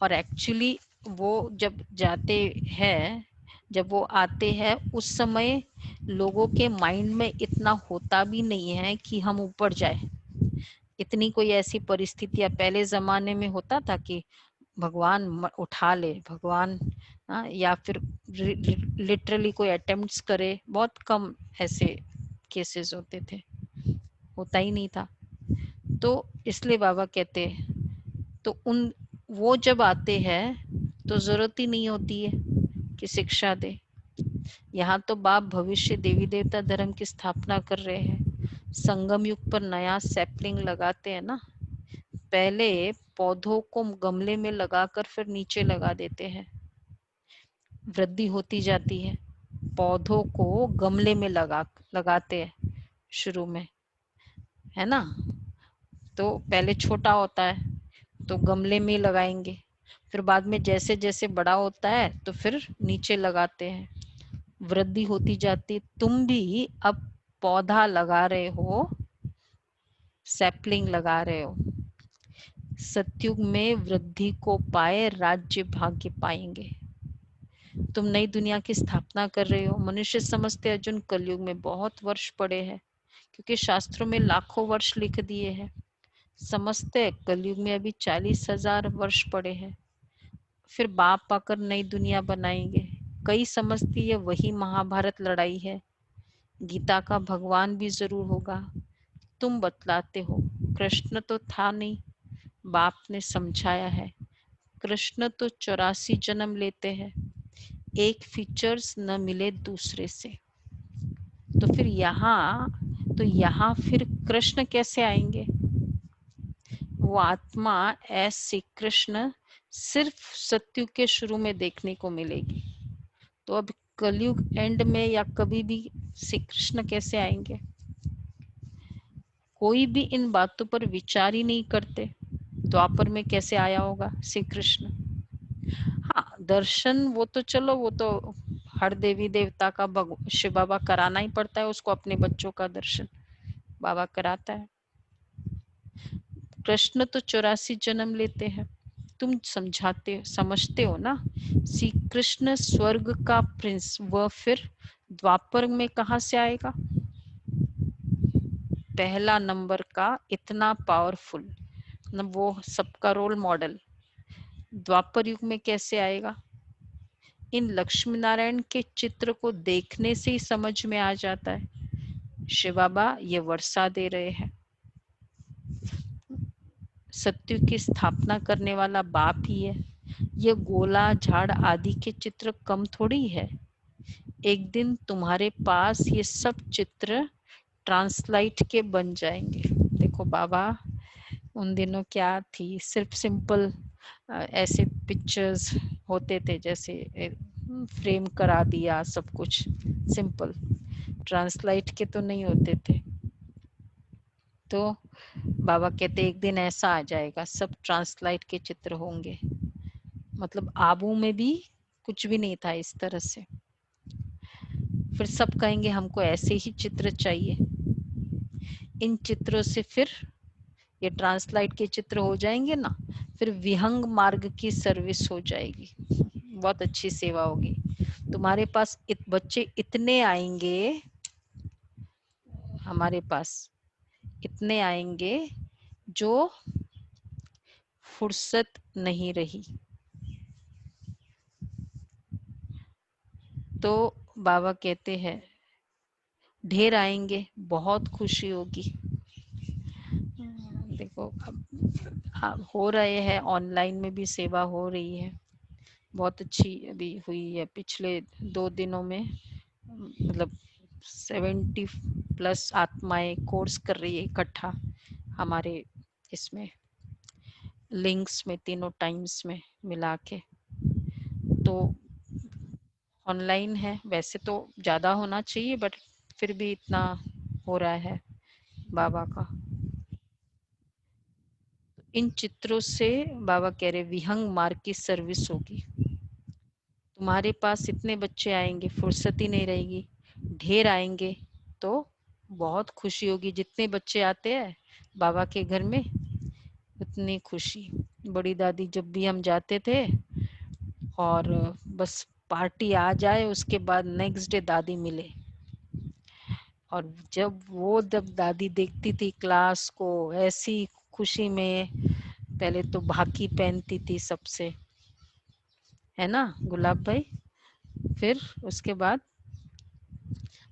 और एक्चुअली वो जब जाते हैं, जब वो आते हैं, उस समय लोगों के माइंड में इतना होता भी नहीं है कि हम ऊपर जाए। इतनी कोई ऐसी परिस्थितियां पहले जमाने में होता था कि भगवान उठा ले, भगवान या फिर लिटरली कोई अटेम्प्ट्स करे, बहुत कम ऐसे केसेस होते थे, होता ही नहीं था। तो इसलिए बाबा कहते तो उन वो जब आते हैं तो जरूरत ही नहीं होती है कि शिक्षा दे। यहाँ तो बाप भविष्य देवी देवता धर्म की स्थापना कर रहे हैं। संगम युग पर नया सैपलिंग लगाते हैं ना, पहले पौधों को गमले में लगाकर फिर नीचे लगा देते हैं, वृद्धि होती जाती है। पौधों को गमले में लगाते हैं शुरू में, है ना। तो पहले छोटा होता है तो गमले में लगाएंगे, फिर बाद में जैसे जैसे बड़ा होता है तो फिर नीचे लगाते हैं, वृद्धि होती जाती। तुम भी अब पौधा लगा रहे हो, सैपलिंग लगा रहे हो। सतयुग में वृद्धि को पाए राज्य भाग्य पाएंगे। तुम नई दुनिया की स्थापना कर रहे हो। मनुष्य समझते अर्जुन कलयुग में बहुत वर्ष पड़े हैं, क्योंकि शास्त्रों में लाखों वर्ष लिख दिए हैं। समझते कलयुग में अभी 40,000 वर्ष पड़े हैं, फिर बाप आकर नई दुनिया बनाएंगे। कई समझती है वही महाभारत लड़ाई है, गीता का भगवान भी जरूर होगा। तुम बतलाते हो कृष्ण तो था नहीं, बाप ने समझाया है। कृष्ण तो 84 जन्म लेते हैं, एक फीचर्स न मिले दूसरे से। तो फिर यहाँ फिर कृष्ण कैसे आएंगे। वो आत्मा ऐसी कृष्ण सिर्फ सत्ययुग के शुरू में देखने को मिलेगी। तो अब कलयुग एंड में या कभी भी श्री कृष्ण कैसे आएंगे? कोई भी इन बातों पर विचार ही नहीं करते। द्वापर में कैसे आया होगा श्री कृष्ण? हाँ, दर्शन वो तो चलो, वो तो हर देवी देवता का शिव बाबा कराना ही पड़ता है उसको, अपने बच्चों का दर्शन बाबा कराता है। कृष्ण तो 84 जन्म लेते हैं। तुम समझते हो ना, श्री कृष्ण स्वर्ग का प्रिंस, वह फिर द्वापर में कहाँ से आएगा? पहला नंबर का इतना पावरफुल, वो सबका रोल मॉडल द्वापर युग में कैसे आएगा? इन लक्ष्मी नारायण के चित्र को देखने से ही समझ में आ जाता है शिव बाबा ये वर्षा दे रहे हैं। सत्युग की स्थापना करने वाला बाप ही है। ये गोला झाड़ आदि के चित्र कम थोड़ी है। एक दिन तुम्हारे पास ये सब चित्र ट्रांसलाइट के बन जाएंगे। देखो बाबा उन दिनों क्या थी, सिर्फ सिंपल ऐसे पिक्चर्स होते थे, जैसे फ्रेम करा दिया सब कुछ सिंपल, ट्रांसलाइट के तो नहीं होते थे। तो बाबा कहते एक दिन ऐसा आ जाएगा सब ट्रांसलाइट के चित्र होंगे। मतलब आबू में भी कुछ भी नहीं था इस तरह से। फिर सब कहेंगे हमको ऐसे ही चित्र चाहिए। इन चित्रों से फिर ये ट्रांसलाइट के चित्र हो जाएंगे ना, फिर विहंग मार्ग की सर्विस हो जाएगी। बहुत अच्छी सेवा होगी। तुम्हारे पास बच्चे इतने आएंगे, हमारे पास इतने आएंगे जो फुर्सत नहीं रही। तो बाबा कहते हैं ढेर आएंगे, बहुत खुशी होगी। देखो अब हो रहे हैं, ऑनलाइन में भी सेवा हो रही है, बहुत अच्छी अभी हुई है पिछले 2 दिनों में। मतलब 70+ आत्माएं कोर्स कर रही है इकट्ठा हमारे इसमें लिंक्स में, तीनों टाइम्स में मिला के। तो ऑनलाइन है, वैसे तो ज़्यादा होना चाहिए बट फिर भी इतना हो रहा है बाबा का। इन चित्रों से बाबा कह रहे विहंग मार्ग की सर्विस होगी। तुम्हारे पास इतने बच्चे आएंगे, फुर्सत ही नहीं रहेगी। ढेर आएंगे तो बहुत खुशी होगी। जितने बच्चे आते हैं बाबा के घर में उतनी खुशी। बड़ी दादी जब भी हम जाते थे और बस पार्टी आ जाए, उसके बाद नेक्स्ट डे दादी मिले। और जब दादी देखती थी क्लास को ऐसी खुशी में, पहले तो भाकी पहनती थी सबसे, है ना गुलाब भाई? फिर उसके बाद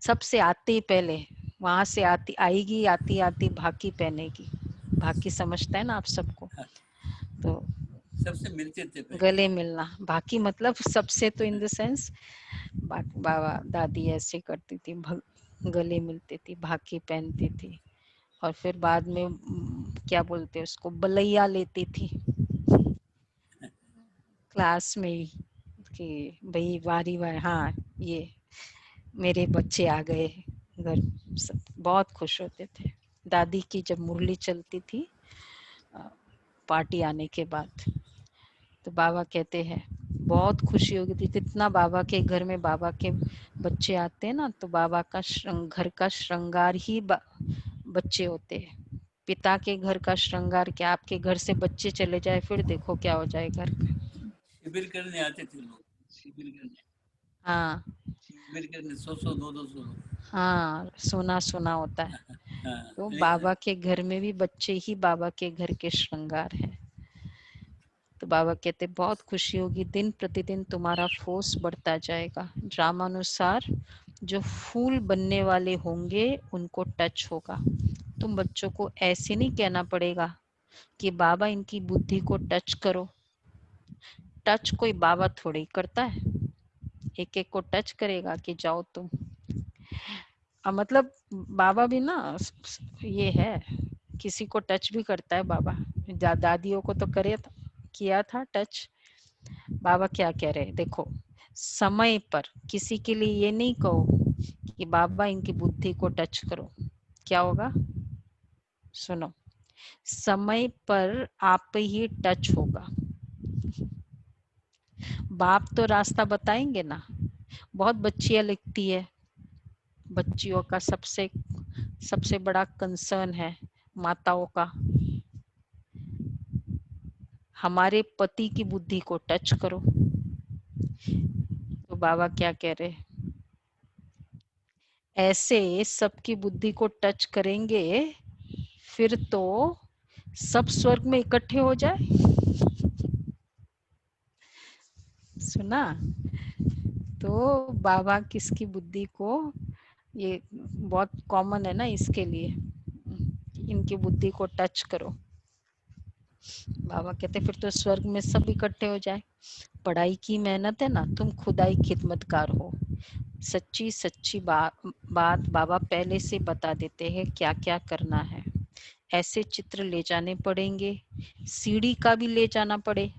सबसे आते ही पहले वहां से आएगी, आती आती भाकी पहनेगी। भाकी समझता है ना आप सबको? तो सबसे मिलते थे पहले। गले मिलना, भाकी मतलब सबसे, तो इन द सेंस बाबा दादी ऐसे करती थी, गले मिलती थी, भाकी पहनती थी। और फिर बाद में क्या बोलते उसको, बलैया लेती थी क्लास में ही कि भाई वारी वार, हाँ ये मेरे बच्चे आ गए घर। सब बहुत खुश होते थे। दादी की जब मुरली चलती थी पार्टी आने के बाद, तो बाबा कहते हैं बहुत खुशी होगी थी। जितना बाबा के घर में बाबा के बच्चे आते हैं ना, तो बाबा का घर का श्रृंगार ही बच्चे होते हैं। पिता के घर का श्रृंगार क्या, आपके घर से बच्चे चले जाए फिर देखो क्या हो जाए घर पे। शिविर करने आते थे लोग, शिविर करने। हाँ शिविर करने 100 200 हाँ, सोना सोना होता है। तो बाबा के घर में भी बच्चे ही बाबा के घर के श्रृंगार है। तो बाबा कहते बहुत खुशी होगी, दिन प्रतिदिन तुम्हारा फोर्स बढ़ता जाएगा। ड्रामानुसार जो फूल बनने वाले होंगे उनको टच होगा। तुम बच्चों को ऐसे नहीं कहना पड़ेगा कि बाबा इनकी बुद्धि को टच करो। टच कोई बाबा थोड़ी करता है, एक एक को टच करेगा कि जाओ तुम। मतलब बाबा भी ना ये है, किसी को टच भी करता है बाबा। दादियों को तो किया था टच। बाबा क्या कह रहे हैं देखो, समय पर किसी के लिए ये नहीं कहो कि बाबा इनकी बुद्धि को टच करो, क्या होगा? सुनो, समय पर आप ही टच होगा। बाप तो रास्ता बताएंगे ना। बहुत बच्चियां लिखती है, बच्चियों का सबसे बड़ा कंसर्न है माताओं का, हमारे पति की बुद्धि को टच करो। तो बाबा क्या कह रहे, ऐसे सबकी बुद्धि को टच करेंगे फिर तो सब स्वर्ग में इकट्ठे हो जाए। सुना? तो बाबा किसकी बुद्धि को, ये बहुत कॉमन है ना इसके लिए, इनकी बुद्धि को टच करो। बाबा कहते फिर तो स्वर्ग में सब इकट्ठे हो जाए। पढ़ाई की मेहनत है ना, तुम खुदाई खिदमतकार हो। सच्ची सच्ची बात बाबा पहले से बता देते हैं क्या क्या करना है। ऐसे चित्र ले जाने पड़ेंगे, सीढ़ी का भी ले जाना पड़े,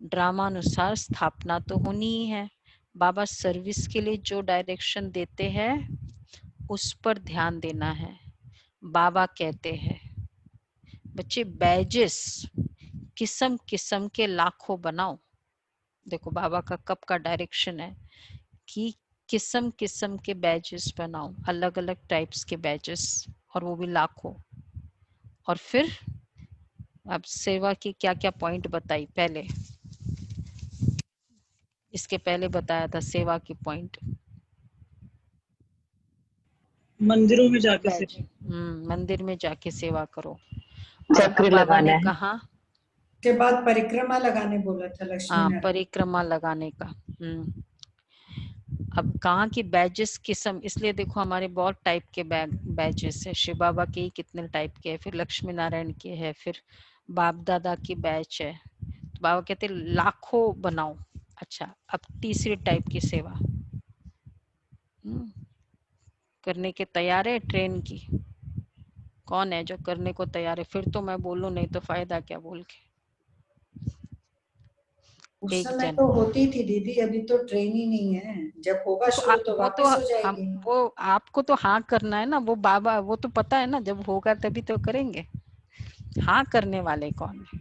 ड्रामा अनुसार स्थापना तो होनी ही है। बाबा सर्विस के लिए जो डायरेक्शन देते हैं उस पर ध्यान देना है। बाबा कहते हैं बच्चे बैजेस किस्म किस्म के लाखों बनाओ। देखो बाबा का कब का डायरेक्शन है कि किस्म किस्म के बैजेस बनाओ, अलग अलग टाइप्स के बैजेस, और वो भी लाखों। और फिर अब सेवा की क्या क्या पॉइंट बताई पहले, इसके पहले बताया था सेवा की पॉइंट। मंदिरों में जाके से मंदिर में जाके सेवा करो। चक्र अब बाबा लगाना ने है। कहा के बाद परिक्रमा लगाने बोला था लक्ष्मी नारायण। परिक्रमा लगाने का। अब कहाँ की बैजेस किस्म, इसलिए देखो हमारे बहुत टाइप के बैजेस है। शिव बाबा के ही कितने टाइप के है, फिर लक्ष्मी नारायण के है, फिर बाप दादा की बैच है। तो बाबा कहते लाखों बनाओ। अच्छा, अब तीसरी टाइप की सेवा करने के तैयार है। ट्रेन की कौन है जो करने को तैयार है? फिर तो मैं बोलूं, नहीं तो फायदा क्या बोल के। उस एक समय जन तो होती थी दीदी, अभी तो ट्रेन ही नहीं है। जब होगा शुरू तो वो तो वापस हो हम, जाएगी। वो आपको तो हाँ करना है ना। वो बाबा वो तो पता है ना, जब होगा तभी तो करेंगे। हाँ करने वाले कौन है?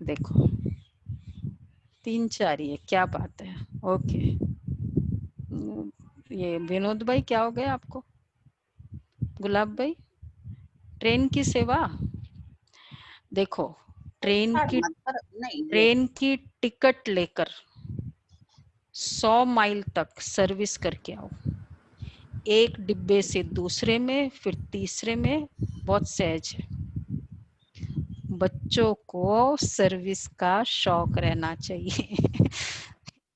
देखो 3-4 ही है, क्या बात है। ओके, ये विनोद भाई क्या हो गया आपको? गुलाब भाई, ट्रेन की सेवा देखो, ट्रेन की टिकट लेकर 100 माइल तक सर्विस करके आओ, एक डिब्बे से दूसरे में, फिर तीसरे में, बहुत सहज है। बच्चों को सर्विस का शौक रहना चाहिए।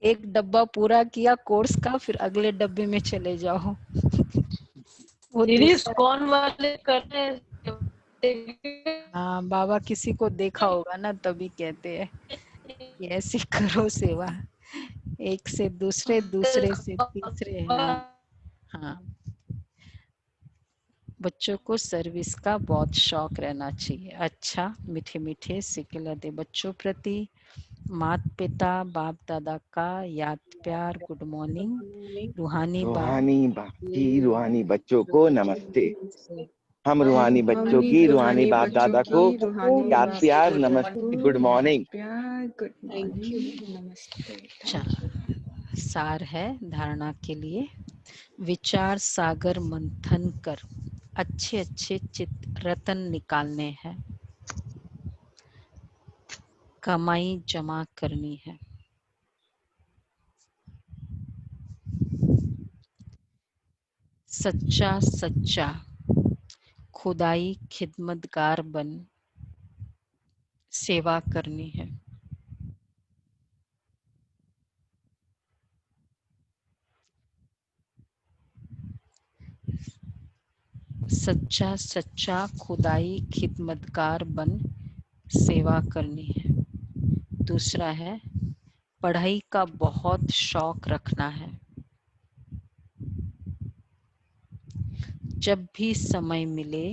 एक डब्बा पूरा किया कोर्स का, फिर अगले डब्बे में चले जाओ। वो दीदी कौन वाले करते हैं? हाँ, बाबा किसी को देखा होगा ना तभी कहते हैं कि ऐसे करो सेवा, एक से दूसरे, दूसरे से तीसरे। हाँ हाँ, बच्चों को सर्विस का बहुत शौक रहना चाहिए। अच्छा, मीठे मीठे सिकला दे बच्चों प्रति माता पिता बाप दादा का याद प्यार, गुड मॉर्निंग। रूहानी रूहानी बच्चों को नमस्ते। हम रूहानी बच्चों की रूहानी बाप दादा को याद प्यार नमस्ते, गुड मॉर्निंग। अच्छा, सार है धारणा के लिए, विचार सागर मंथन कर अच्छे अच्छे चित रतन निकालने हैं, कमाई जमा करनी है। सच्चा सच्चा खुदाई खिदमतगार बन सेवा करनी है। सच्चा सच्चा खुदाई खिदमतगार बन सेवा करनी है। दूसरा है पढ़ाई का बहुत शौक रखना है। जब भी समय मिले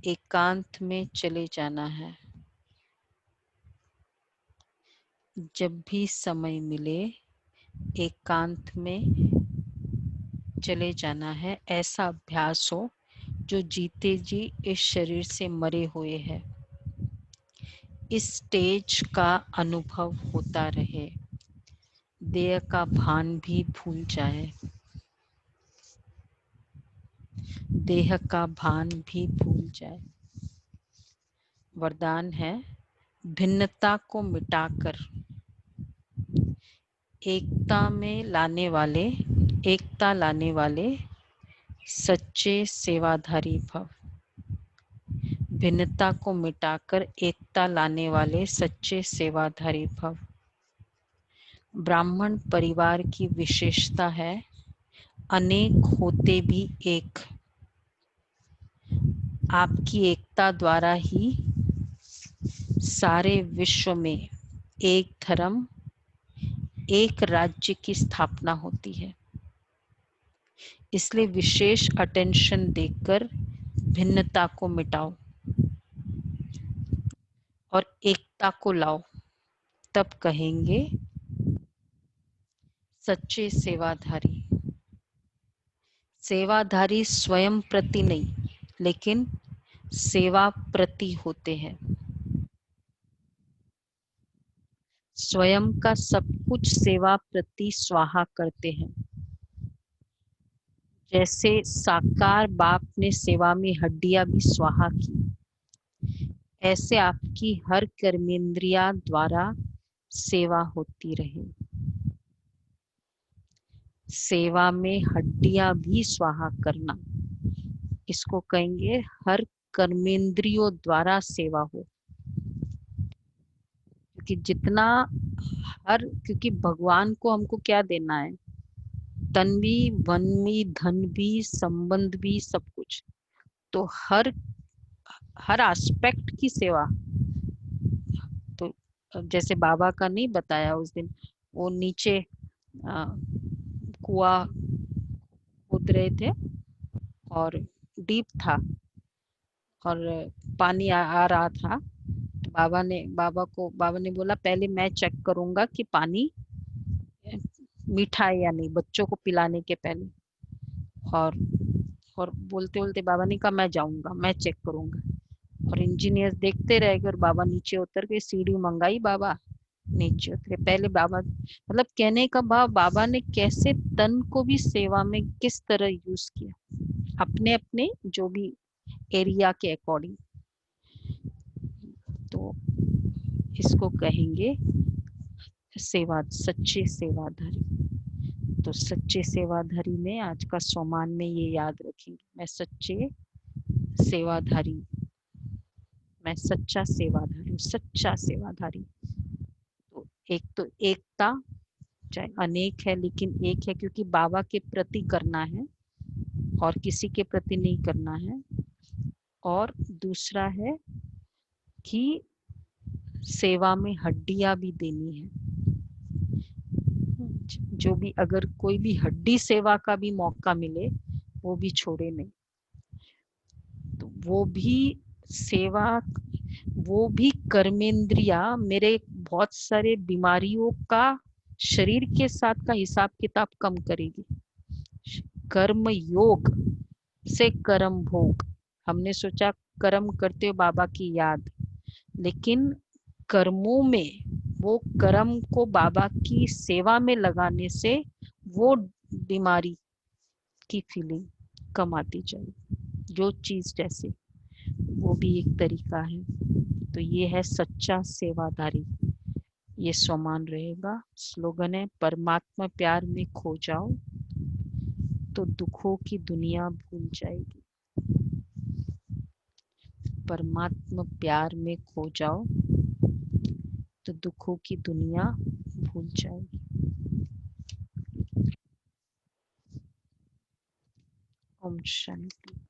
एकांत में चले जाना है, जब भी समय मिले एकांत में चले जाना है। ऐसा अभ्यास हो जो जीते जी इस शरीर से मरे हुए हैं। इस स्टेज का अनुभव होता रहे, देह का भान भी भूल जाए, देह का भान भी भूल जाए। वरदान है भिन्नता को मिटाकर एकता लाने वाले सच्चे सेवाधारी भव। भिन्नता को मिटाकर एकता लाने वाले सच्चे सेवाधारी भव। ब्राह्मण परिवार की विशेषता है अनेक होते भी एक। आपकी एकता द्वारा ही सारे विश्व में एक धर्म, एक राज्य की स्थापना होती है। इसलिए विशेष अटेंशन देकर भिन्नता को मिटाओ और एकता को लाओ, तब कहेंगे सच्चे सेवाधारी। सेवाधारी स्वयं प्रति नहीं, लेकिन सेवा प्रति होते हैं। स्वयं का सब कुछ सेवा प्रति स्वाहा करते हैं। जैसे साकार बाप ने सेवा में हड्डियां भी स्वाहा की, ऐसे आपकी हर कर्मेंद्रिया द्वारा सेवा होती रहे। सेवा में हड्डियां भी स्वाहा करना, इसको कहेंगे हर कर्मेंद्रियों द्वारा सेवा हो। क्योंकि भगवान को हमको क्या देना है? तन भी, वन भी, धन भी, संबंध भी, सब कुछ। तो हर एस्पेक्ट की सेवा। तो जैसे बाबा का नहीं बताया उस दिन, वो नीचे कुआं खोद रहे थे और डीप था और पानी आ रहा था। तो बाबा ने बोला पहले मैं चेक करूंगा कि पानी मीठा है या नहीं, बच्चों को पिलाने के पहले। और बोलते बोलते बाबा ने कहा मैं जाऊंगा, मैं चेक करूंगा। और इंजीनियर देखते रह गए और बाबा नीचे उतर के सीढ़ी मंगाई, बाबा नीचे उतरे। पहले बाबा, मतलब कहने का भाव बाबा ने कैसे तन को भी सेवा में किस तरह यूज किया, अपने अपने जो भी एरिया के अकॉर्डिंग। तो इसको कहेंगे सच्चे सेवाधारी। तो सच्चे सेवाधारी में आज का सोमान में ये याद रखेंगे, मैं सच्चे सेवाधारी, मैं सच्चा सेवाधारी, सच्चा सेवाधारी। तो एक तो एकता, चाहे अनेक है लेकिन एक है, क्योंकि बाबा के प्रति करना है और किसी के प्रति नहीं करना है। और दूसरा है कि सेवा में हड्डियां भी देनी है। जो भी, अगर कोई भी हड्डी सेवा का भी मौका मिले वो भी छोड़े नहीं। तो वो भी सेवा, वो भी कर्मेंद्रिया, मेरे बहुत सारे बीमारियों का शरीर के साथ का हिसाब किताब कम करेगी। कर्म योग से कर्म भोग। हमने सोचा कर्म करते हो बाबा की याद, लेकिन कर्मों में वो कर्म को बाबा की सेवा में लगाने से वो बीमारी की फीलिंग कम आती जाएगी। जो चीज जैसे, वो भी एक तरीका है। तो ये है सच्चा सेवाधारी। ये सोमान रहेगा। स्लोगन है परमात्मा प्यार में खो जाओ तो दुखों की दुनिया भूल जाएगी। परमात्मा प्यार में खो जाओ तो दुखों की दुनिया भूल जाएगी। ओम शांति।